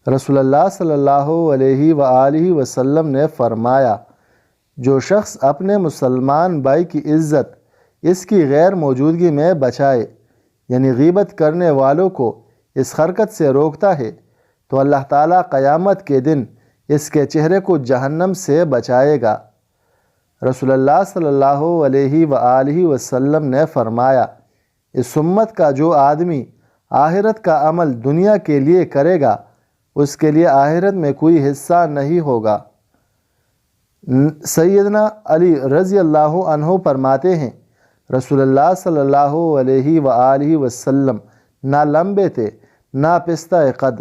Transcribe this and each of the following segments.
رسول اللہ صلی اللہ علیہ وآلہ وسلم نے فرمایا، جو شخص اپنے مسلمان بھائی کی عزت اس کی غیر موجودگی میں بچائے، یعنی غیبت کرنے والوں کو اس حرکت سے روکتا ہے، تو اللہ تعالیٰ قیامت کے دن اس کے چہرے کو جہنم سے بچائے گا۔ رسول اللہ صلی اللہ علیہ وآلہ وسلم نے فرمایا، اس امت کا جو آدمی آخرت کا عمل دنیا کے لیے کرے گا، اس کے لیے آخرت میں کوئی حصہ نہیں ہوگا۔ سیدنا علی رضی اللہ عنہ فرماتے ہیں، رسول اللہ صلی اللہ علیہ وآلہ وسلم نہ لمبے تھے نہ پستہ قد۔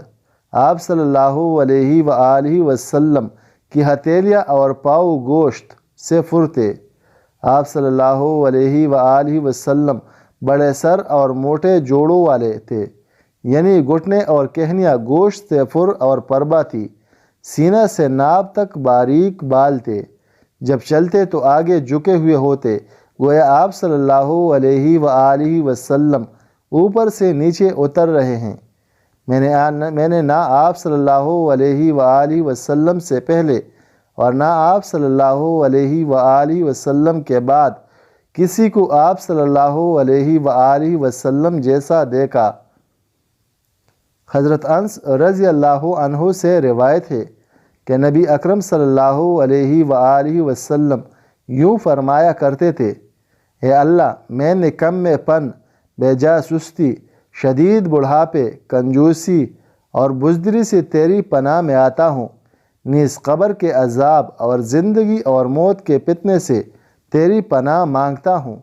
آپ صلی اللہ علیہ وآلہ وسلم کی ہتھیلیاں اور پاؤں گوشت سے فر تھے۔ آپ صلی اللہ علیہ وآلہ وسلم بڑے سر اور موٹے جوڑوں والے تھے، یعنی گھٹنے اور کہنیاں گوشت سے فر اور پربا تھی۔ سینہ سے ناپ تک باریک بال تھے۔ جب چلتے تو آگے جھکے ہوئے ہوتے، گویا آپ صلی اللہ علیہ وآلہ وسلم اوپر سے نیچے اتر رہے ہیں۔ میں نے نہ آپ صلی اللہ علیہ وآلہ وسلم سے پہلے اور نہ آپ صلی اللہ علیہ وآلہ وسلم کے بعد کسی کو آپ صلی اللہ علیہ وآلہ وسلم جیسا دیکھا۔ حضرت انس رضی اللہ عنہ سے روایت ہے کہ نبی اکرم صلی اللہ علیہ وآلہ وسلم یوں فرمایا کرتے تھے، اے اللہ، میں نکم پن، بے جا سستی، شدید بڑھاپے، کنجوسی اور بزدلی سے تیری پناہ میں آتا ہوں، نیز قبر کے عذاب اور زندگی اور موت کے فتنے سے تیری پناہ مانگتا ہوں۔